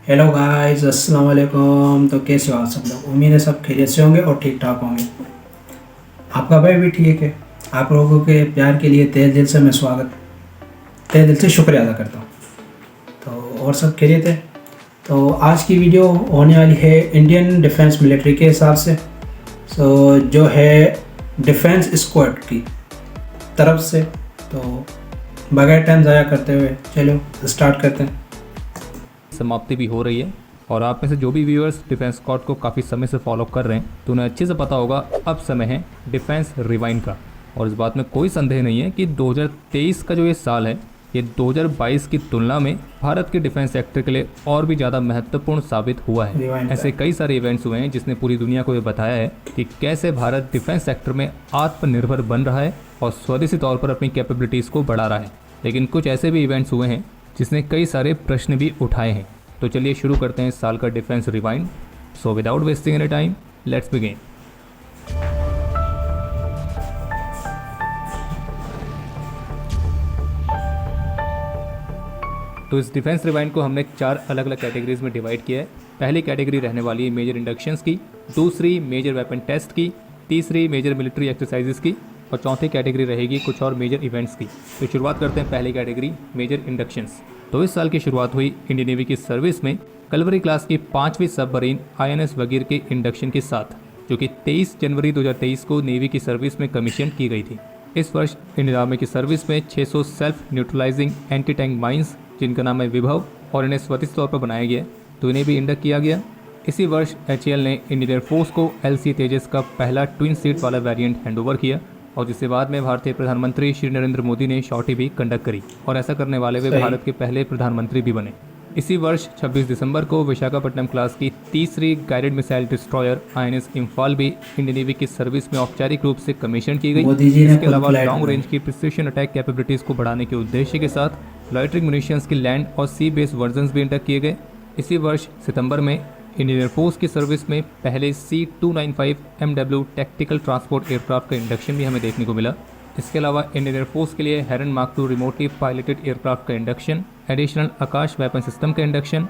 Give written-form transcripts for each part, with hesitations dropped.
Hello guys, अस्सलाम वालेकुम। तो कैसे हो आप सब लोग? उम्मीद है सब खैरियत से होंगे और ठीक ठाक होंगे। आपका भाई भी ठीक है। आप लोगों के प्यार के लिए तहे दिल से मैं तहे दिल से शुक्रिया अदा करता हूँ। तो और सब खैरियत है। तो आज की वीडियो होने वाली है इंडियन डिफेंस मिलिट्री के हिसाब से। जो है डिफेंस स्क्वाड की तरफ से। तो बगैर टाइम ज़ाया करते हुए चलो स्टार्ट करते हैं। समाप्ति भी हो रही है और आप में से जो भी व्यूअर्स डिफेंस स्क्वाड को काफ़ी समय से फॉलो कर रहे हैं तो उन्हें अच्छे से पता होगा अब समय है डिफेंस रिवाइंड का। और इस बात में कोई संदेह नहीं है कि 2023 का जो ये साल है ये 2022 की तुलना में भारत के डिफेंस सेक्टर के लिए और भी ज़्यादा महत्वपूर्ण साबित हुआ है। ऐसे कई सारे इवेंट्स हुए हैं जिसने पूरी दुनिया को ये बताया है कि कैसे भारत डिफेंस सेक्टर में आत्मनिर्भर बन रहा है और स्वदेशी तौर पर अपनी कैपेबिलिटीज़ को बढ़ा रहा है। लेकिन कुछ ऐसे भी इवेंट्स हुए हैं जिसने कई सारे प्रश्न भी उठाए हैं। तो चलिए शुरू करते हैं इस साल का defence rewind. So without wasting any time let's begin. तो इस डिफेंस रिवाइंड को हमने 4 अलग अलग कैटेगरीज में डिवाइड किया है। पहली कैटेगरी रहने वाली है मेजर इंडक्शंस की, दूसरी मेजर वेपन टेस्ट की, तीसरी मेजर मिलिट्री एक्सरसाइजेस की और चौथी कैटेगरी रहेगी कुछ और मेजर इवेंट्स की। तो शुरुआत करते हैं पहली कैटेगरी मेजर इंडक्शंस। तो इस साल की शुरुआत हुई इंडियन नेवी की सर्विस में कलवरी क्लास की 5वीं सबमरीन INS वगीर के इंडक्शन के साथ, जो कि 23 जनवरी 2023 को नेवी की सर्विस में कमीशन की गई थी। इस वर्ष इंडियन आर्मी की सर्विस में 600 self neutralising anti tank mines, जिनका नाम है विभव, और इन्हें स्वदेशी तौर पर बनाया गया, तो इन्हें भी इंडक्ट किया गया। इसी वर्ष HAL ने इंडियन एयरफोर्स को LCA तेजस का पहला ट्विन सीट वाला वेरिएंट हैंडओवर किया और जिसके बाद में भारतीय प्रधानमंत्री श्री नरेंद्र मोदी ने शॉर्टी भी कंडक्ट करी और ऐसा करने वाले वे भारत के पहले प्रधानमंत्री भी बने। इसी वर्ष 26 दिसंबर को विशाखापट्टनम क्लास की तीसरी guided missile destroyer INS Imphal भी इंडियन नेवी की सर्विस में औपचारिक रूप से कमीशन की गई। इसके अलावा लॉन्ग रेंज की प्रिसिशन अटैक कैपेबिलिटीज को बढ़ाने के उद्देश्य के साथ लॉयटरिंग म्यूनिशंस के लैंड और सी बेस्ड वर्जन्स भी इंडक्ट किए गए। इसी वर्ष सितंबर में इंडियन एयरफोर्स की सर्विस में पहले C295 MW tactical transport aircraft का इंडक्शन भी हमें देखने को मिला। इसके अलावा इंडियन एयरफोर्स के लिए हेरन मार्क 2 रिमोटली पायलटेड एयरक्राफ्ट का induction, additional Akash weapon system का इंडक्शन।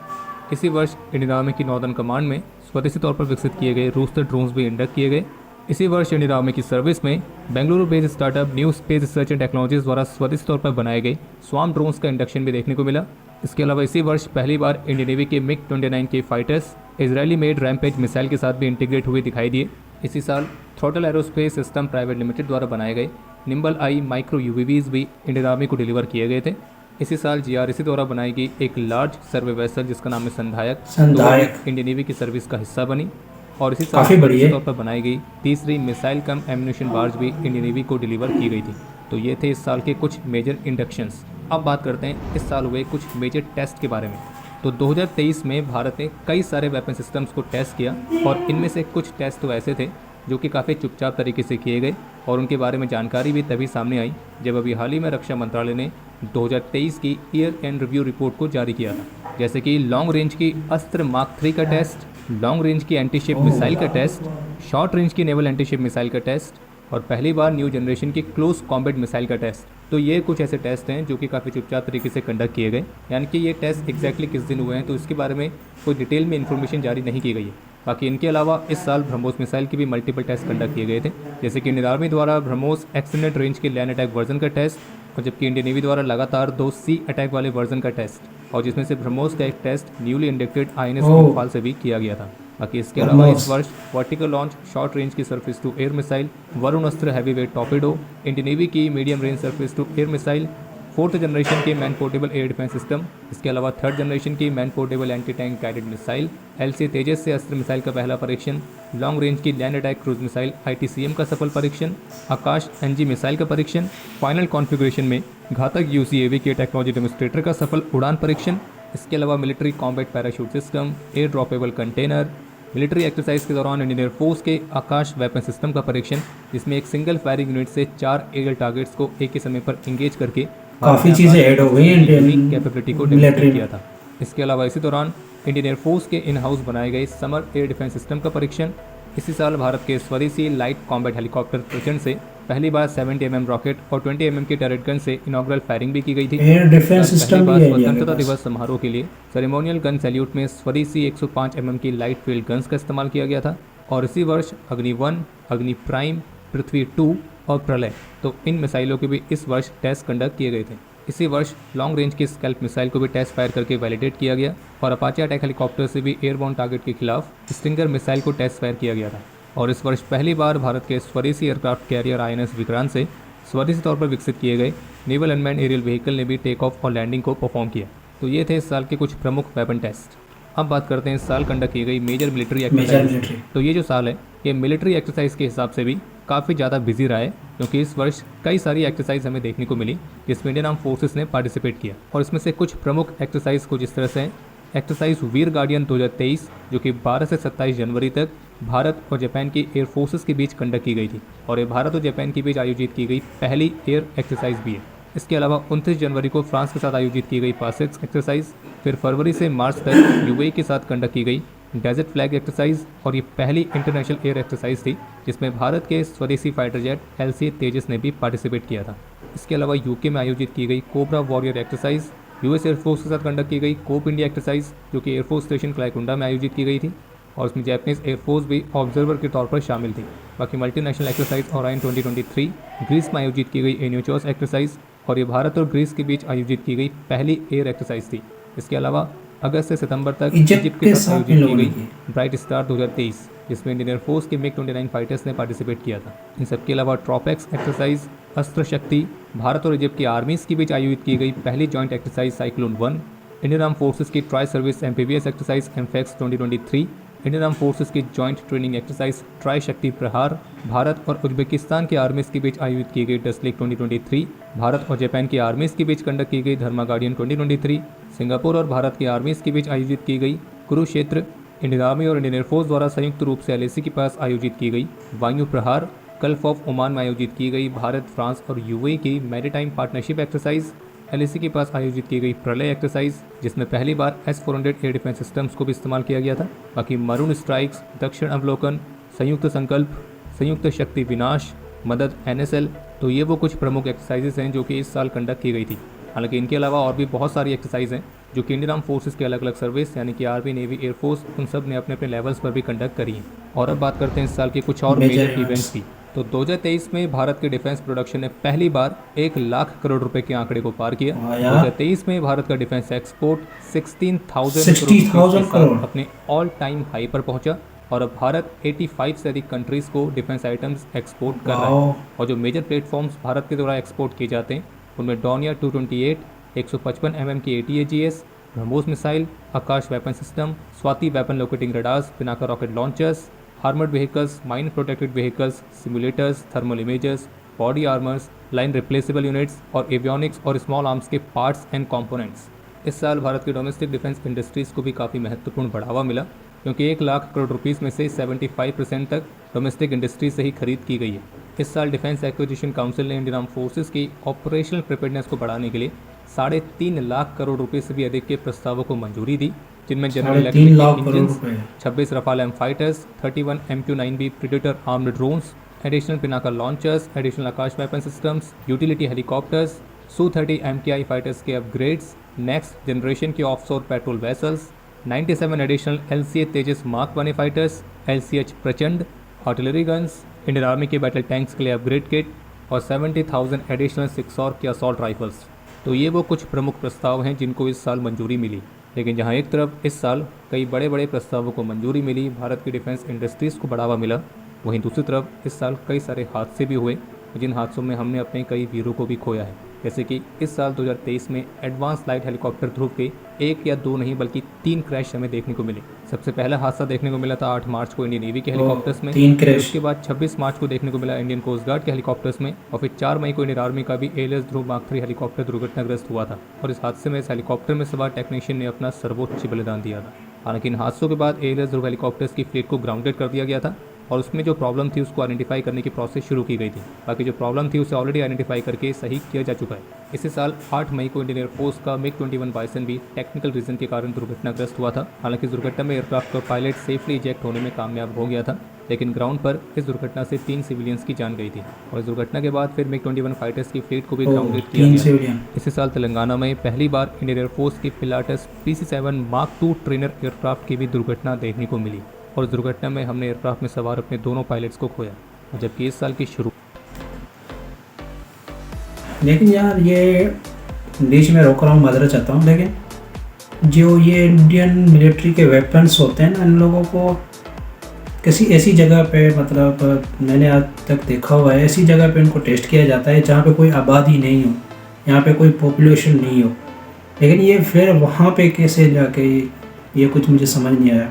इसी वर्ष इंडियन आर्मी की नॉर्दर्न कमांड में स्वदेशी तौर पर विकसित किए गए रूस्टर ड्रोन्स भी इंडक्ट किए गए। इसी वर्ष इंडियन आर्मी की सर्विस में Bengaluru based startup new space research and technologies द्वारा स्वदेशी तौर पर बनाए गए स्वाम ड्रोन्स का इंडक्शन भी देखने को मिला। इसके अलावा इसी वर्ष पहली बार इंडियन नेवी के MiG-29 के fighters Israeli made rampage missile के साथ भी इंटीग्रेट हुए दिखाई दिए। इसी साल throttle aerospace system private limited द्वारा बनाए गए निम्बल आई माइक्रो UAVs भी इंडियन आर्मी को डिलीवर किए गए थे। इसी साल GRC द्वारा बनाई गई एक लार्ज सर्वे वेसल जिसका नाम है संधायक इंडियन नेवी की सर्विस का हिस्सा बनी। और इसी साल स्वदेशी तौर पर बनाई गई तीसरी मिसाइल कम एम्यूनिशन बार्ज भी इंडियन नेवी को डिलीवर की गई थी। तो ये थे इस साल के कुछ मेजर इंडक्शंस। अब बात करते हैं इस साल हुए कुछ मेजर टेस्ट के बारे में। तो 2023 में भारत ने कई सारे वेपन सिस्टम्स को टेस्ट किया और इनमें से कुछ टेस्ट तो ऐसे थे जो कि काफ़ी चुपचाप तरीके से किए गए और उनके बारे में जानकारी भी तभी सामने आई जब अभी हाल ही में रक्षा मंत्रालय ने 2023 की ईयर एंड रिव्यू रिपोर्ट को जारी किया था। जैसे कि लॉन्ग रेंज की अस्त्र मार्क 3 का टेस्ट, लॉन्ग रेंज की एंटीशिप मिसाइल का टेस्ट, शॉर्ट रेंज की नेवल एंटीशिप मिसाइल का टेस्ट और पहली बार न्यू जनरेशन की क्लोज कॉम्बैट मिसाइल का टेस्ट। तो ये कुछ ऐसे टेस्ट हैं जो कि काफ़ी चुपचाप तरीके से कंडक्ट किए गए, यानी कि ये टेस्ट एग्जैक्टली किस दिन हुए हैं तो इसके बारे में कोई डिटेल में इन्फॉर्मेशन जारी नहीं की गई है। बाकी इनके अलावा इस साल ब्रह्मोस मिसाइल के भी मल्टीपल टेस्ट कंडक्ट किए गए थे, जैसे कि इंडियन आर्मी द्वारा ब्रह्मोस एक्सटेंडेड रेंज के लैंड अटैक वर्जन का टेस्ट और जबकि इंडियन नेवी द्वारा लगातार 2 सी अटैक वाले वर्जन का टेस्ट और जिसमें से ब्रह्मोस का एक test newly inducted INS Imphal से भी किया गया था। बाकी इसके अलावा इस वर्ष वर्टिकल लॉन्च शॉर्ट रेंज की surface to air missile Varunastra heavyweight torpedo, Indian navy की medium range surface to air missile, 4th generation के man portable air defence system, इसके अलावा 3rd जनरेशन की man portable anti tank guided missile, LCA Tejas से Astra missile का पहला परीक्षण, long range की land attack cruise missile ITCM का सफल परीक्षण, आकाश NG मिसाइल का परीक्षण, फाइनल कॉन्फ़िगरेशन में घातक UCAV के टेक्नोलॉजी डेमोस्ट्रेटर का सफल उड़ान परीक्षण। इसके अलावा military combat parachute system, air droppable container, military exercise के दौरान इंडियन एयरफोर्स के आकाश वेपन सिस्टम का परीक्षण, जिसमें एक सिंगल फायरिंग यूनिट से 4 एरियल टारगेट्स को एक ही समय पर इंगेज करके काफ़ी चीज़ें ऐड हो गई इंडियन कैपेबिलिटी को डेमोस्ट्रेट किया था। इसके अलावा इसी दौरान इंडियन एयरफोर्स के इन हाउस बनाए गए समर एयर डिफेंस सिस्टम का परीक्षण। इसी साल भारत के स्वदेशी लाइट कॉम्बैट हेलीकॉप्टर प्रचंड से पहली बार 70 mm रॉकेट और 20 mm की टर्रेट गन से इनॉग्रल फायरिंग भी की गई थी। एयर डिफेंस सिस्टम पहली भी बार है इंडिया के स्वतंत्रता पास। दिवस समारोह के लिए सेरेमोनियल गन सैल्यूट में स्वदेशी 105 mm की लाइट फील्ड गन्स का इस्तेमाल किया गया था। और इसी वर्ष अग्नि 1, अग्नि प्राइम, पृथ्वी 2 और प्रलय, तो इन मिसाइलों के भी इस वर्ष टेस्ट कंडक्ट किए गए थे। इसी वर्ष लॉन्ग रेंज की स्कैल्प मिसाइल को भी टेस्ट फायर करके वैलिडेट किया गया और अपाचे अटैक हेलीकॉप्टर से भी एयरबोर्न टारगेट के खिलाफ स्टिंगर मिसाइल को टेस्ट फायर किया गया था। और इस वर्ष पहली बार भारत के स्वदेशी एयरक्राफ्ट कैरियर INS विक्रांत से स्वदेशी तौर पर विकसित किए गए नेवल अनमैन्ड एरियल व्हीकल ने भी टेक ऑफ और लैंडिंग को परफॉर्म किया। तो ये थे इस साल के कुछ प्रमुख वेपन टेस्ट। अब बात करते हैं इस साल कंडक्ट की गई मेजर मिलिट्री एक्सरसाइज। तो ये जो साल है ये मिलिट्री एक्सरसाइज के हिसाब से भी काफ़ी ज़्यादा बिजी रहा है, क्योंकि इस वर्ष कई सारी एक्सरसाइज हमें देखने को मिली जिसमें इंडियन आर्म फोर्सेस ने पार्टिसिपेट किया। और इसमें से कुछ प्रमुख एक्सरसाइज कुछ इस तरह से हैं। एक्सरसाइज वीर गार्डियन 2023 जो कि 12 से 27 जनवरी तक भारत और जापान की एयर फोर्सेस के बीच कंडक्ट की गई थी और ये भारत और जापान के बीच आयोजित की गई पहली एयर एक्सरसाइज भी है। इसके अलावा 29 जनवरी को फ्रांस के साथ आयोजित की गई पासिक्स एक्सरसाइज, फिर फरवरी से मार्च तक UAE के साथ कंडक्ट की गई डेजर्ट फ्लैग एक्सरसाइज और ये पहली इंटरनेशनल एयर एक्सरसाइज थी जिसमें भारत के स्वदेशी फाइटर जेट LCA तेजस ने भी पार्टिसिपेट किया था। इसके अलावा UK में आयोजित की गई cobra warrior exercise, US air force के साथ कंडक्ट की गई कोप इंडिया एक्सरसाइज जो कि एयरफोर्स स्टेशन क्लाइकुंडा में आयोजित की गई थी और उसमें जापानीज एयरफोर्स भी ऑब्जर्वर के तौर पर शामिल थी। बाकी मल्टीनेशनल एक्सरसाइज ओरायन 2023 ग्रीस में आयोजित की गई एन्यूचोस एक्सरसाइज और ये भारत और ग्रीस के बीच आयोजित की गई पहली एयर एक्सरसाइज थी। इसके अलावा अगस्त से सितंबर तक इजिप्ट के साथ आयोजित की गई ब्राइट स्टार 2023 जिसमें इंडियन एयरफोर्स के MiG-29 फाइटर्स ने पार्टिसिपेट किया था। इन सबके अलावा ट्रॉपेक्स एक्सरसाइज, अस्त्र शक्ति, भारत और इजिप्ट की आर्मीज के बीच आयोजित की गई पहली joint exercise cyclone 1, Indian arm forces की tri service amphibious exercise AMPHEX 2023, Indian arm forces की joint training exercise Trishakti Prahar, Bharat और उज्बेकिस्तान की आर्मीज के बीच आयोजित की गई डस्लिक 2023, भारत और जापान की आर्मीज के बीच कंडक्ट की गई धर्मा गार्डियन 2023, सिंगापुर और भारत की आर्मीज के बीच आयोजित की गई कुरुक्षेत्र, इंडियन आर्मी और इंडियन एयरफोर्स द्वारा संयुक्त रूप से LAC के पास आयोजित की गई वायु प्रहार, गल्फ ऑफ ओमान में आयोजित की गई भारत, फ्रांस और UAE की मैरीटाइम पार्टनरशिप एक्सरसाइज, LAC के पास आयोजित की गई प्रलय एक्सरसाइज जिसमें पहली बार S-400 एयर डिफेंस सिस्टम्स को भी इस्तेमाल किया गया था। बाकी मरून स्ट्राइक्स, दक्षिण अवलोकन, संयुक्त संकल्प, संयुक्त शक्ति विनाश, मदद NSL, तो ये वो कुछ प्रमुख एक्सरसाइजेस हैं जो कि इस साल कंडक्ट की गई थी। हालांकि इनके अलावा और भी बहुत सारी एक्सरसाइज हैं जो कि इंडियन आर्म फोर्सेस के अलग अलग सर्विस यानी कि आर्मी, नेवी, एयरफोर्स उन सब ने अपने अपने लेवल्स पर भी कंडक्ट करी हैं। और अब बात करते हैं इस साल के कुछ और मेजर इवेंट्स की। तो 2023 में भारत के डिफेंस प्रोडक्शन ने पहली बार 1 लाख करोड़ रुपए के आंकड़े को पार किया। 2023 में भारत का डिफेंस एक्सपोर्ट 16,000 करोड़ के साथ अपने ऑल टाइम हाई पर पहुंचा और अब भारत 85 से अधिक कंट्रीज को डिफेंस आइटम्स एक्सपोर्ट कर रहा है। और जो मेजर प्लेटफॉर्म्स भारत के द्वारा एक्सपोर्ट किए जाते हैं उनमें डॉनियर 228, 155 mm की ATAGS, BrahMos missile, Akash weapon system, Swathi weapon locating radars, Pinaka rocket launchers, armoured vehicles, mine protected vehicles, simulators, thermal imagers, body armours, line replaceable units और एवियोनिक्स और स्मॉल आर्म्स के पार्ट्स एंड कंपोनेंट्स। इस साल भारत की डोमेस्टिक डिफेंस इंडस्ट्रीज़ को भी काफ़ी महत्वपूर्ण बढ़ावा मिला क्योंकि 1 लाख करोड़ रुपीस में से 75% तक डोमेस्टिक इंडस्ट्री से ही खरीद की गई है। इस साल डिफेंस एक्विजिशन काउंसिल ने इंडियन आर्म फोर्सेस की ऑपरेशनल प्रिपेयर्डनेस को बढ़ाने के लिए 3.5 लाख करोड़ रुपए से भी अधिक के प्रस्तावों को मंजूरी दी, जिनमें general electric engines, 26 Rafale M fighters, 31 MQ-9B predator armed drones, additional Pinaka launchers, additional Akash weapon systems, utility helicopters, Su-30 MKI fighters के अपग्रेड्स, नेक्स्ट जनरेशन के offshore patrol vessels, 97 additional LCA Tejas mark 1 fighters, LCH Prachand artillery guns, Indian army के battle tanks के लिए upgrade kit और 70,000 additional सिक्सॉर के assault rifles. तो ये वो कुछ प्रमुख प्रस्ताव हैं जिनको इस साल मंजूरी मिली। लेकिन जहां एक तरफ इस साल कई बड़े बड़े प्रस्तावों को मंजूरी मिली, भारत की डिफेंस इंडस्ट्रीज़ को बढ़ावा मिला, वहीं दूसरी तरफ इस साल कई सारे हादसे भी हुए जिन हादसों में हमने अपने कई वीरों को भी खोया है। जैसे कि इस साल 2023 में एडवांस लाइट हेलीकॉप्टर ध्रुव के 1 या 2 नहीं बल्कि 3 क्रैश हमें देखने को मिले। सबसे पहला हादसा देखने को मिला था 8 मार्च को इंडियन नेवी के हेलीकॉप्टर्स में, उसके बाद 26 मार्च को देखने को मिला इंडियन कोस्ट गार्ड के हेलीकॉप्टर्स में और फिर 4 मई को इंडियन आर्मी का भी ALS ध्रुव मार्क 3 हेलीकॉप्टर दुर्घटनाग्रस्त हुआ था और इस हादसे में इस हेलीकॉप्टर में सवार टेक्नीशियन ने अपना सर्वोच्च बलिदान दिया था। हालांकि इन हादसों के बाद ALS ध्रुव हेलीकॉप्टर्स की फ्लीट को ग्राउंडेड कर दिया गया था और उसमें जो प्रॉब्लम थी उसको आइडेंटिफाई करने की प्रोसेस शुरू की गई थी। बाकी जो प्रॉब्लम थी उसे ऑलरेडी आइडेंटिफाई करके सही किया जा चुका है। इसी साल 8 मई को इंडियन एयरफोर्स का MiG-21 बाइसन भी टेक्निकल रीजन के कारण दुर्घटनाग्रस्त हुआ था। हालांकि इस दुर्घटना में एयरक्राफ्ट का पायलट सेफली इजेक्ट होने में कामयाब हो गया था लेकिन ग्राउंड पर इस दुर्घटना से 3 सिविलियंस की जान गई थी और इस दुर्घटना के बाद फिर MiG-21 फाइटर्स की फ्लीट को भी ग्राउंडेड किया 3 गया। सिविलियन। इसी साल तेलंगाना में पहली बार इंडियन एयरफोर्स की Pilatus PC-7 mark II trainer aircraft की भी दुर्घटना देखने को मिली और इस दुर्घटना में हमने एयरक्राफ्ट में सवार अपने दोनों पायलट्स को खोया, जबकि इस साल की शुरू। लेकिन यार ये बीच में रोक रहा हूँ, माजरा चाहता हूँ, लेकिन जो ये इंडियन मिलिट्री के वेपन्स होते हैं ना, इन लोगों को किसी ऐसी जगह पे, मतलब मैंने आज तक देखा हुआ है, ऐसी जगह पे इनको टेस्ट किया जाता है जहाँ पे कोई आबादी नहीं हो, यहाँ पे कोई पॉपुलेशन नहीं हो, लेकिन ये फिर वहाँ पे कैसे जाके, ये कुछ मुझे समझ नहीं आया।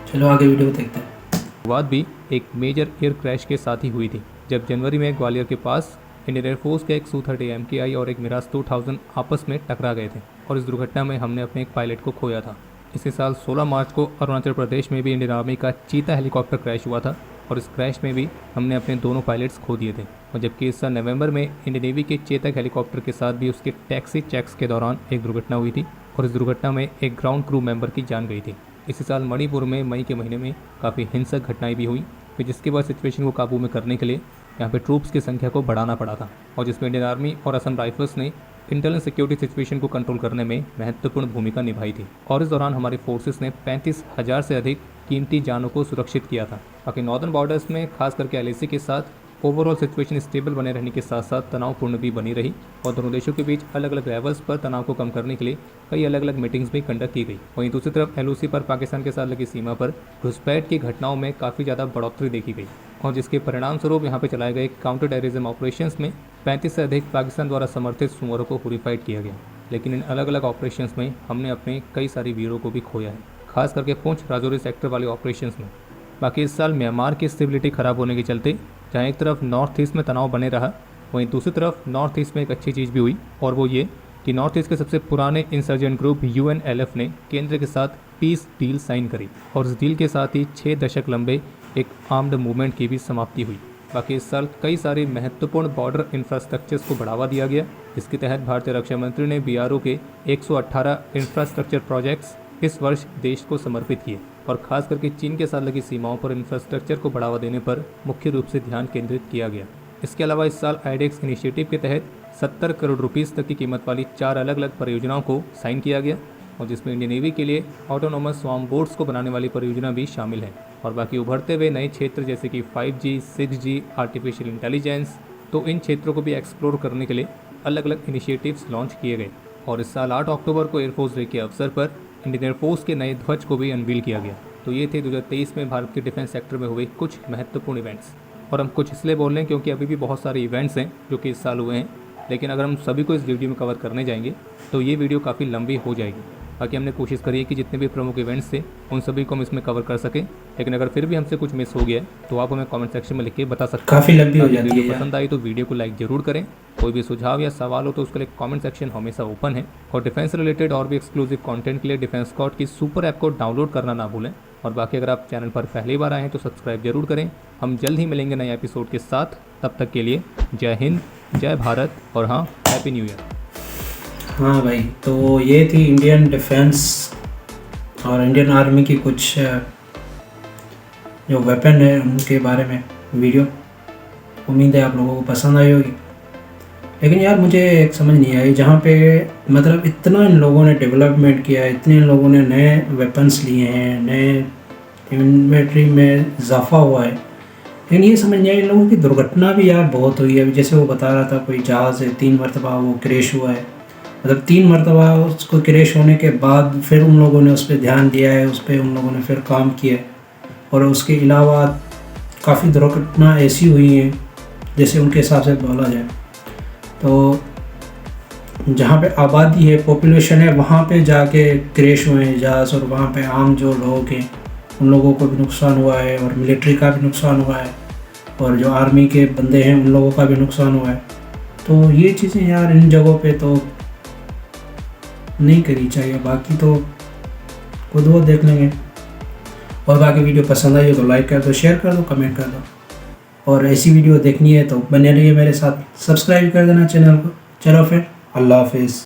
चलो आगे वीडियो देखते हैं। शुरुआत भी एक मेजर एयर क्रैश के साथ ही हुई थी, जब जनवरी में ग्वालियर के पास इंडियन एयरफोर्स के एक Su-30 MKI और एक मिराज 2000 आपस में टकरा गए थे और इस दुर्घटना में हमने अपने एक पायलट को खोया था। इसी साल 16 मार्च को अरुणाचल प्रदेश में भी इंडियन आर्मी का चीता हेलीकॉप्टर क्रैश हुआ था और इस क्रैश में भी हमने अपने दोनों पायलट्स खो दिए थे। और जबकि इस साल नवंबर में इंडियन नेवी के चेतक हेलीकॉप्टर के साथ भी उसके टैक्सी चेक्स के दौरान एक दुर्घटना हुई थी और इस दुर्घटना में एक ग्राउंड क्रू मेंबर की जान गई थी। इसी साल मणिपुर में मई के महीने में काफ़ी हिंसक घटनाएं भी हुई, फिर जिसके बाद सिचुएशन को काबू में करने के लिए यहाँ पे ट्रूप्स की संख्या को बढ़ाना पड़ा था और जिसमें इंडियन आर्मी और असम राइफल्स ने इंटरनल सिक्योरिटी सिचुएशन को कंट्रोल करने में महत्वपूर्ण भूमिका निभाई थी और इस दौरान हमारी फोर्सेस ने 35,000 से अधिक कीमती जानों को सुरक्षित किया था। बाकी नॉर्दर्न बॉर्डर्स में खास करके LAC के साथ ओवरऑल सिचुएशन स्टेबल बने रहने के साथ साथ तनावपूर्ण भी बनी रही और दोनों देशों के बीच अलग अलग लेवल्स पर तनाव को कम करने के लिए कई अलग अलग मीटिंग्स भी कंडक्ट की गई। वहीं दूसरी तरफ LOC पर पाकिस्तान के साथ लगी सीमा पर घुसपैठ की घटनाओं में काफ़ी ज़्यादा बढ़ोतरी देखी गई और जिसके परिणाम स्वरूप यहाँ पे चलाए गए काउंटर टेररिज्म ऑपरेशंस में 35 से अधिक पाकिस्तान द्वारा समर्थित सुअरों को हुरिफाइड किया गया। लेकिन इन अलग अलग ऑपरेशंस में हमने अपने कई सारे वीरों को भी खोया है, खास करके पुंछ राजौरी सेक्टर वाले ऑपरेशंस में। बाकी इस साल म्यांमार की स्टेबिलिटी ख़राब होने के चलते जहाँ एक तरफ नॉर्थ ईस्ट में तनाव बने रहा, वहीं दूसरी तरफ नॉर्थ ईस्ट में एक अच्छी चीज़ भी हुई और वो ये कि नॉर्थ ईस्ट के सबसे पुराने इंसर्जेंट ग्रुप UNLF ने केंद्र के साथ पीस डील साइन करी और इस डील के साथ ही 6 दशक लंबे एक आर्म्ड मूवमेंट की भी समाप्ति हुई। बाकी इस साल कई सारे महत्वपूर्ण बॉर्डर इंफ्रास्ट्रक्चर्स को बढ़ावा दिया गया, जिसके तहत भारतीय रक्षा मंत्री ने BRO के 118 इंफ्रास्ट्रक्चर प्रोजेक्ट्स इस वर्ष देश को समर्पित किए और खास करके चीन के साथ लगी सीमाओं पर इंफ्रास्ट्रक्चर को बढ़ावा देने पर मुख्य रूप से ध्यान केंद्रित किया गया। इसके अलावा इस साल IDEX इनिशिएटिव के तहत 70 करोड़ रुपीस तक की कीमत वाली 4 अलग अलग परियोजनाओं को साइन किया गया और जिसमें इंडियन नेवी के लिए ऑटोनोमस स्वार्म बोट्स को बनाने वाली परियोजना भी शामिल है। और बाकी उभरते हुए नए क्षेत्र जैसे कि 5G, 6G, आर्टिफिशियल इंटेलिजेंस, तो इन क्षेत्रों को भी एक्सप्लोर करने के लिए अलग अलग इनिशिएटिव्स लॉन्च किए गए। और इस साल 8 अक्टूबर को एयरफोर्स डे के अवसर पर इंडियन एयरफोर्स के नए ध्वज को भी अनवील किया गया। तो ये थे 2023 में भारत के डिफेंस सेक्टर में हुए कुछ महत्वपूर्ण इवेंट्स। और हम कुछ इसलिए बोल रहे हैं क्योंकि अभी भी बहुत सारे इवेंट्स हैं जो कि इस साल हुए हैं, लेकिन अगर हम सभी को इस वीडियो में कवर करने जाएंगे तो ये वीडियो काफ़ी लंबी हो जाएगी। बाकी हमने कोशिश करी है कि जितने भी प्रमुख इवेंट्स थे उन सभी को हम इसमें कवर कर सकें, लेकिन अगर फिर भी हमसे कुछ मिस हो गया है तो आप हमें कमेंट सेक्शन में लिख के बता सकते हैं। काफ़ी लंबी हो जाती है। वीडियो पसंद आई तो वीडियो को लाइक जरूर करें। कोई भी सुझाव या सवाल हो तो उसके लिए कमेंट सेक्शन हमेशा ओपन है। और डिफेंस रिलेटेड और भी एक्सक्लूसिव कंटेंट के लिए डिफेंस स्कॉट की सुपर ऐप को डाउनलोड करना ना भूलें। और बाकी अगर आप चैनल पर पहली बार आए हैं तो सब्सक्राइब जरूर करें। हम जल्द ही मिलेंगे नए एपिसोड के साथ, तब तक के लिए जय हिंद, जय भारत और हाँ, हैप्पी न्यू ईयर। हाँ भाई, तो ये थी इंडियन डिफेंस और इंडियन आर्मी की कुछ जो वेपन है उनके बारे में वीडियो। उम्मीद है आप लोगों को पसंद आई होगी। लेकिन यार मुझे एक समझ नहीं आई, जहाँ पे मतलब इतना इन लोगों ने डेवलपमेंट किया है, इतने इन लोगों ने नए वेपन्स लिए हैं, नए इन्वेंट्री में इजाफा हुआ है, लेकिन ये समझ नहीं आई इन लोगों की दुर्घटना भी यार बहुत हुई है। जैसे वो बता रहा था कोई जहाज़ है 3 मरतबा वो क्रैश हुआ है, मतलब 3 मरतबा उसको क्रैश होने के बाद फिर उन लोगों ने उस पर ध्यान दिया है, उस पर उन लोगों ने फिर काम किया है। और उसके अलावा काफ़ी दुर्घटना ऐसी हुई हैं जैसे उनके हिसाब से बोला जाए तो जहाँ पे आबादी है, पॉपुलेशन है, वहाँ पे जाके क्रैश हुए हैं जहाज़ और वहाँ पे आम जो लोग हैं उन लोगों को भी नुकसान हुआ है और मिलिट्री का भी नुकसान हुआ है और जो आर्मी के बंदे हैं उन लोगों का भी नुकसान हुआ है। तो ये चीज़ें यार इन जगहों पे तो नहीं करनी चाहिए। बाकी तो खुद वो देख लेंगे। और बाकी वीडियो पसंद आई हो तो लाइक कर दो, शेयर कर दो, कमेंट कर दो। और ऐसी वीडियो देखनी है तो बने रहिए मेरे साथ, सब्सक्राइब कर देना चैनल को। चलो फिर, अल्लाह हाफिज़।